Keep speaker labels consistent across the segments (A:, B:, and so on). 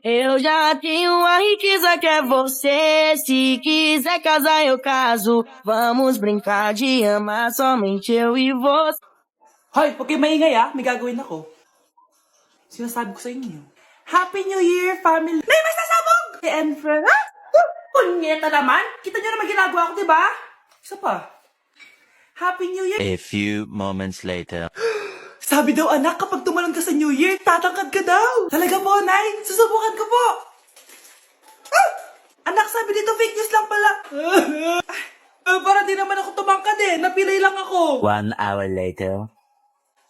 A: Eu já tenho uma riqueza que é você. Se quiser casar, eu caso. Vamos brincar de amar somente eu e você.
B: Hoy, huwag kayo maingay may gagawin ako. Sinasabi ko sa inyo. Happy New Year, family! Nay, mas nasabog! And friend, punyeta naman! Kita nyo naman ginagawa ko, diba? Isa pa. Happy New Year!
C: A few moments later.
B: Sabi daw anak, kapag tumalon ka sa New Year, tatangkad ka daw. Talaga po, Nay? Susubukan ko po. Anak, sabi dito fake news lang pala. Para di naman ako tumangkad napilay lang ako.
C: 1 hour later.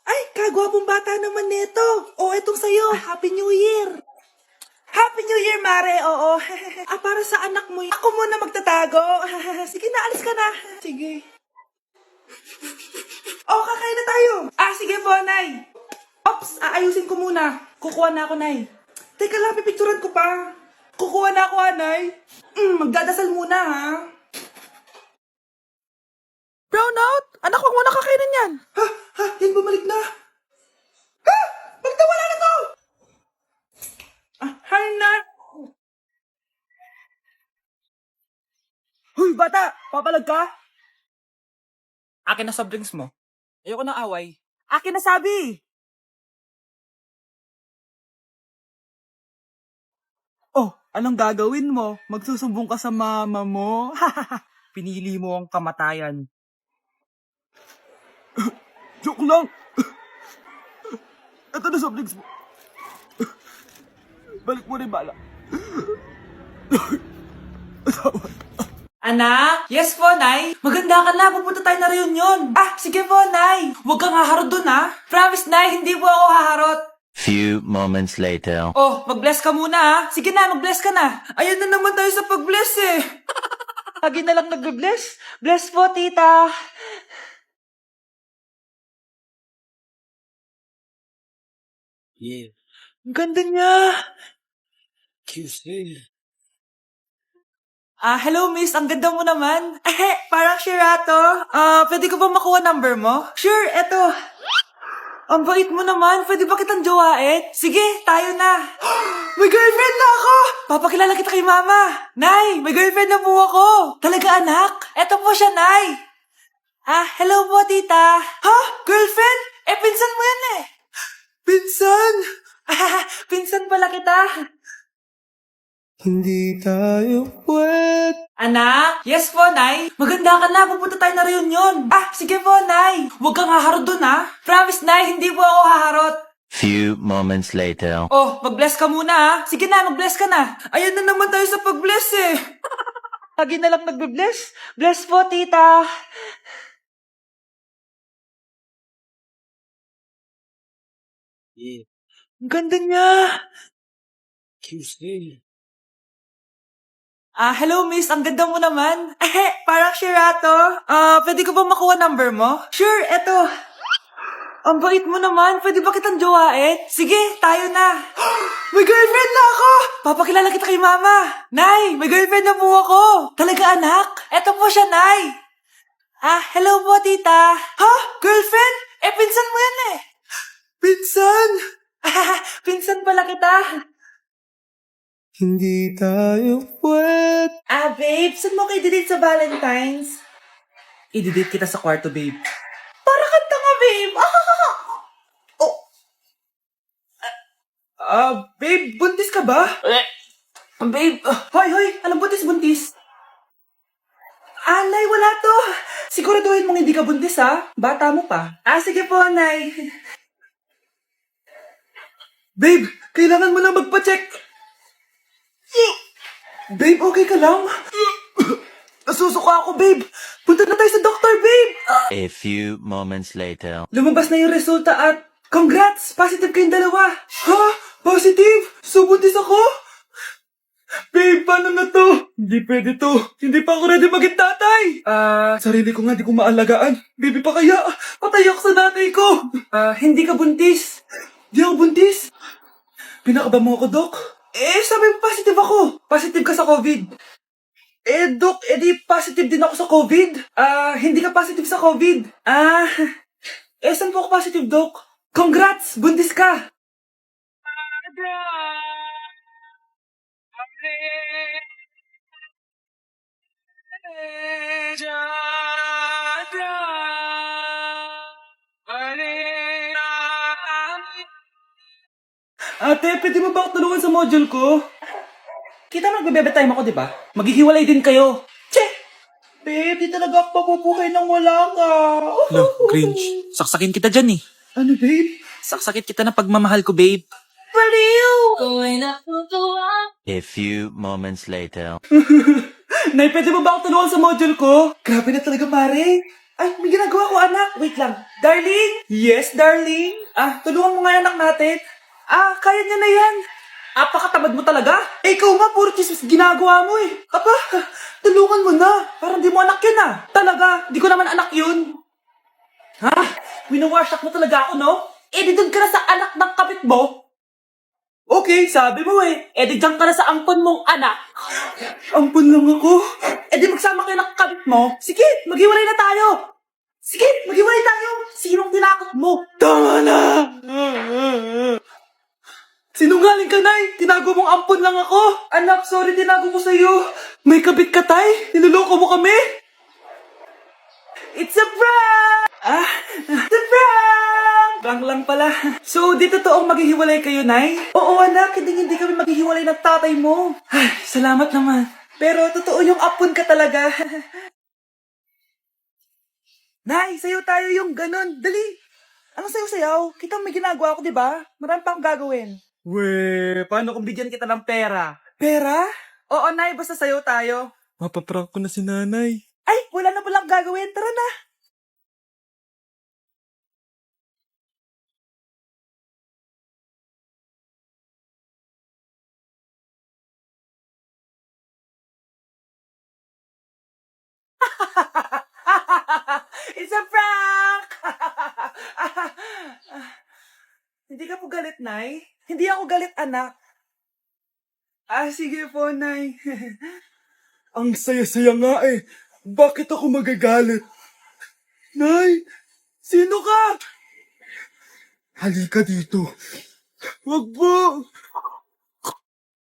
B: Ay, kagwapong bata naman neto. Etong sa'yo. Happy New Year. Happy New Year, Mare. Oo. Para sa anak mo. Ako muna magtatago. Sige na, alis ka na. Sige. Kakain na tayo. Sige po, Nay. Ops, aayusin ko muna. Kukuha na ako, Nay. Teka lang, pipicturan ko pa. Kukuha na ako, Nay. Magdadasal muna, ha? Brownout? Anak, wag mo na kakainin yan. Yan bumalik na. Bakit nawala na to? Hi, na. Huy, bata! Papalag ka? Akin na soft drinks mo. Ayoko ng away. Akin na sabi! Anong gagawin mo? Magsusumbong ka sa mama mo? Pinili mo ang kamatayan. Joke lang! Ito na soft drinks mo. Balik mo rin bala. Anak? Yes po, Nay. Maganda ka na. Pupunta tayo na reunion. Sige po, Nay. Huwag kang haharot dun, ha? Promise, Nay. Hindi po ako haharot.
C: Few moments later.
B: Mag-bless ka muna, ha? Sige na, mag-bless ka na. Ayun na naman tayo sa pag-bless, Lagi na lang nagbe-bless. Bless po, tita.
C: Yeah.
B: Ang ganda niya.
C: QC.
B: Hello, miss. Ang ganda mo naman. Parang Shirato. Pwede ko ba makuha number mo? Sure, eto. Ang bait mo naman. Pwede ba kitang jowain? Sige, tayo na. May girlfriend na ako! Papakilala kita kay mama. Nay, may girlfriend na po ako. Talaga, anak? Eto po siya, Nay. Hello po, tita. Girlfriend? Pinsan mo yan Pinsan? Pinsan pala kita. Hindi tayo pwede. Anak? Yes po, Nay. Maganda ka na. Pupunta tayo na reunion. Sige po, Nay. Huwag kang haharot dun, ha? Promise, Nay. Hindi po ako haharot.
C: Few moments later.
B: Mag-bless ka muna, ha? Sige na, mag-bless ka na. Ayan na naman tayo sa pag-bless, Lagi na lang nagbe-bless. Bless po, tita.
C: Yeah.
B: Ang ganda niya.
C: QC.
B: Hello, miss. Ang ganda mo naman. Parang Shirato. Pwede ko ba makuha number mo? Sure, eto. Ang bait mo naman. Pwede ba kitang jowain? Sige, tayo na. May girlfriend na ako! Papakilala kita kay mama. Nay, may girlfriend na po ako. Talaga, anak? Eto po siya, Nay. Hello po, tita. Girlfriend? Pinsan mo yan Pinsan? Pinsan pala kita. Hindi tayo pwede. Babe, saan mo kayo delete sa Valentine's? I-delete kita sa kwarto, babe. Para kanta nga, babe. Babe, buntis ka ba? Babe, hoy, anong buntis? Nay, wala to. Siguraduhin mong hindi ka buntis, ha? Bata mo pa. Sige po, Nay. Babe, kailangan mo lang magpa-check. Babe, okay ka lang? Nasusuka ako, babe. Punta na tayo sa doktor, babe.
C: A few moments later.
B: Lumabas na yung resulta at congrats! Positive kayong dalawa. Positive? So, buntis ako? Babe, paano na to? Hindi pwede to. Hindi pa ako ready maging tatay. Sarili ko nga di ko maalagaan. Baby pa kaya? Patay ako sa nanay ko. Hindi ka buntis. Di ako buntis. Pinakaba mo ako, Dok. Sabi mo positive ako. Positive ka sa COVID. Dok, di positive din ako sa COVID. Hindi ka positive sa COVID. Saan po ako positive, Dok? Congrats! Buntis ka! Ate, pwede mo ba ako tulungan sa module ko? Kita mo nagbebebe time ako, di ba? Maghihiwalay din kayo. Che! Babe, di talaga ako papupuhay nang wala ka.
D: No, cringe. Saksakin kita dyan eh.
B: Ano, babe?
D: Saksakin kita na pagmamahal ko, babe.
B: Baliw!
C: A few moments later.
B: Nay, pwede mo ba ako tulungan sa module ko? Grabe na talaga, pare. Ay, may ginagawa ko, anak. Wait lang. Darling? Yes, darling? Tulungan mo nga yung anak natin. Kaya niya na yan. Apakatamad mo talaga. Ikaw nga, puro chismis ginagawa mo eh. Tulungan mo na. Parang di mo anak yun Talaga, di ko naman anak yun. Winawash up mo talaga ako, no? Di doon ka na sa anak ng kapit mo. Okay, sabi mo eh. Di dyan ka na sa ampon mong anak. Ampon lang ako. Di magsama kayo ng kabit mo. Sige, maghiwalay na tayo. Sige, maghiwalay tayo. Sinong tinakot mo? Tama na! Sinungaling ka, Nay. Tinago mong ampon lang ako. Anak, sorry, tinago ko sa'yo. May kabit ka, Tay. Niloloko mo kami. It's a prank! It's a prank! Prank lang pala. So, di totoong maghihiwalay kayo, Nay? Oo, anak. Hindi kami maghihiwalay ng tatay mo. Ay, salamat naman. Pero totoo yung apon ka talaga. Nay, sayo tayo yung ganon. Dali. Anong sayo-sayaw? Kita may ginagawa ako, di ba? Marami pa akong gagawin. Weh, paano kung bigyan kita ng pera? Pera? Oo, Nay. Basta sayo tayo.
D: Mapaprank ko na si nanay.
B: Ay, wala na palang gagawin. Tara na. It's a prank! Hindi ka po galit, Nay? Hindi ako galit, anak. Sige po, Nay.
E: Ang saya-saya nga eh. Bakit ako magagalit? Nay, sino ka? Halika dito. Wag po.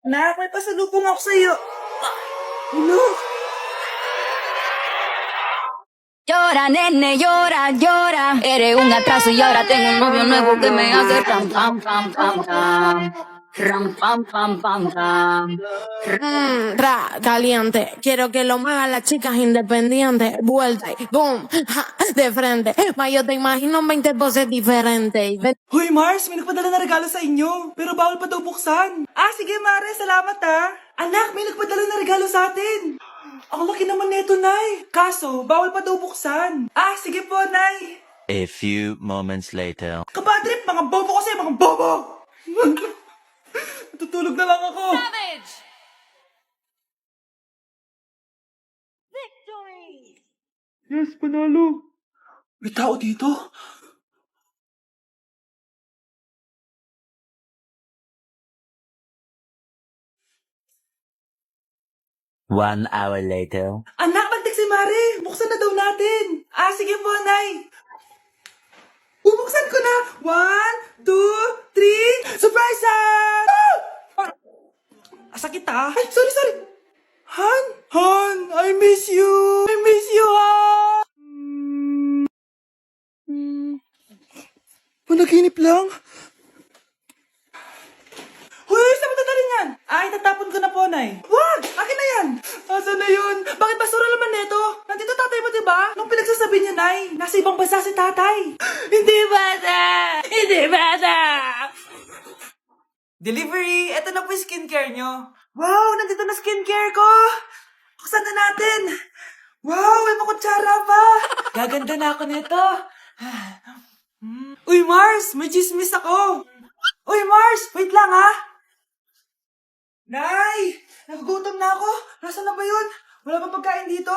B: Nak, may pasalubong ako sa'yo. Ano?
F: Llora, nene, llora, llora. Eres un atraso y ahora tengo un novio nuevo que me hace ram, pam, pam, pam, pam. Ram, pam, pam, pam, pam.
G: Caliente, quiero que lo muevan las chicas independientes. Vuelta y boom, ja, de frente. Ma, yo te imagino 20 poses diferentes.
B: Hoy, Mars, may nagpadala na regalo sa inyo. Pero bawal pa daw buksan. Sige, Mare, salamat Anak, may nagpadala na regalo sa atin. Ang laki naman neto, Nay. Kaso, bawal pa daw buksan. Sige po, Nay.
C: A few moments later.
B: Kabadrip, mga bobo kasi, mga bobo! Tutulog na lang ako. Yes, panalo. May tao dito.
C: One hour later.
B: Anak, magtik si Mare. Buksan na daw natin. Sige po, Nay. Bubuksan ko na. 1, 2, 3. Surprise! Sakit Ay, sorry. Han, I miss you. I miss you, Han.
E: Panaginip lang.
B: Hoy, saan mo dadalhin yan? Itatapon ko na po, Nay. Wag! Akin na yan! Asan na yun? Bakit basura naman neto? Nandito tatay mo, diba? Nung pinagsasabi niya, Nay, nasa ibang bansa si tatay. Hindi bata! Delivery! Ito na po yung skincare nyo. Wow! Nandito na skincare ko! Buksan na natin! Wow! May makutsara pa! Gaganda na ako nito. Uy, Mars! May chismis ako! Uy, Mars! Wait lang, Nay! Nagugutom na ako! Nasaan na ba yun? Wala bang pagkain dito?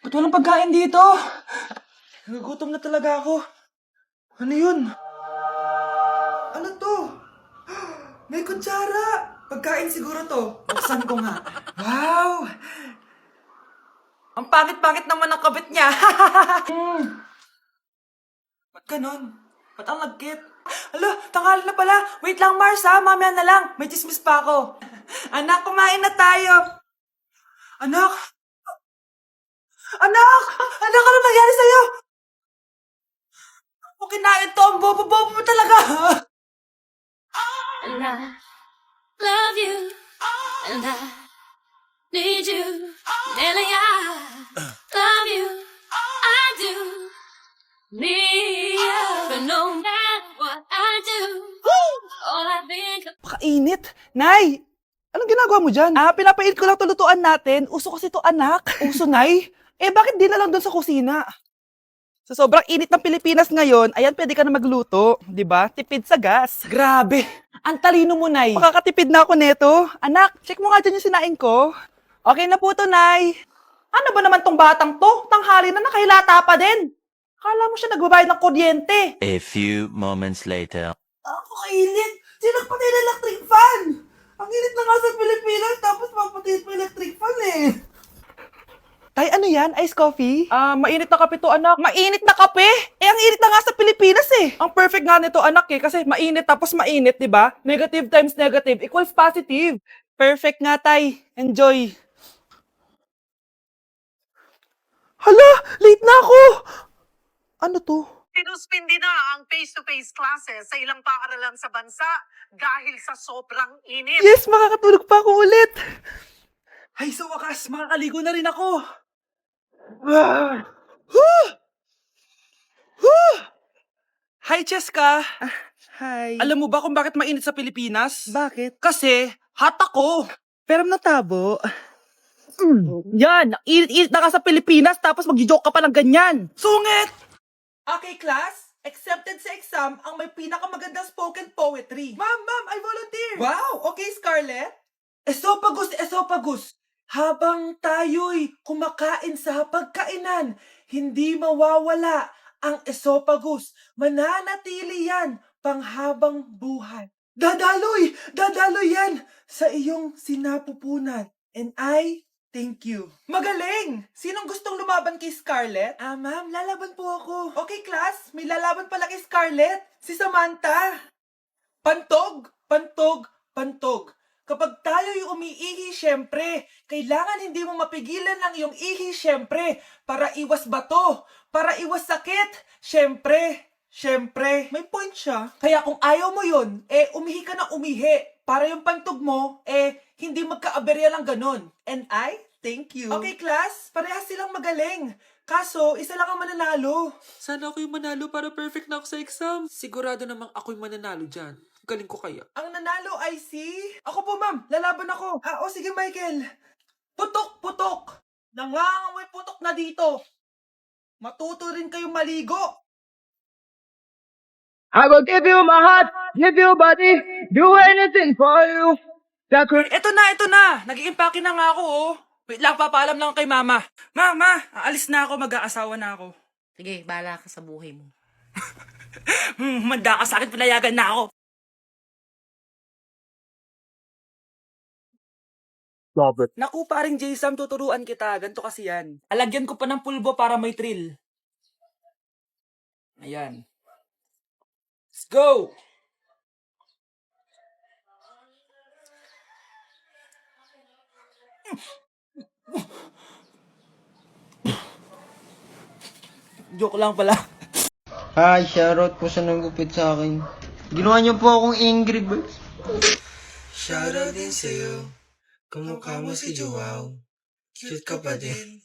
B: Ba't walang pagkain dito? Nagugutom na talaga ako. Ano yun? Ano to? May kutsara! Pagkain siguro to. Buksan ko nga. Wow! Ang pangit-pangit naman ang kabit niya. Ba't ganon? Ba't ang lagkit? Alo, tanghali na pala. Wait lang, Mars, mamaya na lang. May chismis pa ako. Anak, kumain na tayo. Anak! Anak! Anak, ano nangyari sa'yo? Kung kinain to, ang bobo-bobo mo talaga.
F: And I love you. And I need you. Nelly, I love you. I do. Need you. But no matter what I do, all I think
B: Pakainit. Nay! Anong ginagawa mo dyan? Pinapainit ko lang to lutuan natin. Uso kasi to, anak. Uso, Nay? Bakit di na lang doon sa kusina? Sa sobrang init ng Pilipinas ngayon, ayan, pwede ka na magluto. Di ba? Tipid sa gas. Grabe. Ang talino mo, Nay. Makakatipid na ako neto. Anak, check mo nga dyan yung sinaing ko. Okay na po to, Nay. Ano ba naman tong batang to? Tanghali na nakahilata pa din. Akala mo siya nagbabayad ng kuryente.
C: A few moments later.
B: Ako kainit. Sinakpatay na electric fan. Ang init na nga sa Pilipinas, tapos papatay pa electric fan eh. Tay, ano yan? Ice coffee? Mainit na kape to, anak. Mainit na kape? Ang init na nga sa Pilipinas eh. Ang perfect nga nito, anak eh. Kasi mainit tapos mainit, di ba? Negative times negative equals positive. Perfect nga, Tay. Enjoy. Hala! Late na ako! Ano to?
H: Sinuspindi na ang face-to-face classes sa ilang paaralan sa bansa dahil sa sobrang init.
B: Yes, makakatulog pa ako ulit. Ay, sa wakas, makakaligo na rin ako. Hi, Cheska. Hi. Alam mo ba kung bakit mainit sa Pilipinas? Bakit? Kasi, hot ako. Pero natabo. Yan, init-init na ka sa Pilipinas tapos mag-joke ka pa ng ganyan. Sungit! Okay, class. Accepted sa exam ang may pinakamagandang spoken poetry. Ma'am, I volunteer. Wow, okay, Scarlett. Esophagus. Habang tayo'y kumakain sa hapagkainan, hindi mawawala ang esophagus. Mananatili yan panghabang buhay. Dadaloy yan sa iyong sinapupunan. And I thank you. Magaling! Sinong gustong lumaban kay Scarlett? Ma'am, lalaban po ako. Okay, class. May lalaban pala kay Scarlett. Si Samantha. Pantog. Kapag tayo'y umiihi, syempre, kailangan hindi mo mapigilan ang iyong ihi, syempre, para iwas bato, para iwas sakit, syempre, may point siya. Kaya kung ayaw mo yun, umihi ka na umihi, para yung pantog mo, hindi magkaaberya lang ganun. And I thank you. Okay, class, parehas silang magaling. Kaso, isa lang ang mananalo.
D: Sana ako yung manalo para perfect na ako sa exam. Sigurado namang ako yung mananalo dyan. Galing ko kaya.
B: Ang nanalo ay si... Ako po, ma'am. Lalaban ako. Sige, Michael. Putok. Nangangamoy putok na dito. Matuto rin kayong maligo.
A: I will give you my heart, give you body, do anything for you.
B: Ito na. Nag-iimpake na nga ako, oh. Wait lang, papaalam lang kay mama. Mama, aalis na ako, mag-aasawa na ako.
G: Sige, bahala ka sa buhay mo.
B: Manda ka sa akin, pinayagan na ako. Naku, paring Jason, tuturuan kita. Ganto kasi yan. Alagyan ko pa ng pulbo para may thrill. Ayan. Let's go! Joke lang pala.
I: Hi, shoutout po sa nagupit sa akin. Ginawa niyo po akong angry bird. Shoutout din sa'yo. Kamukha mo si Joao. Cute ka pa din.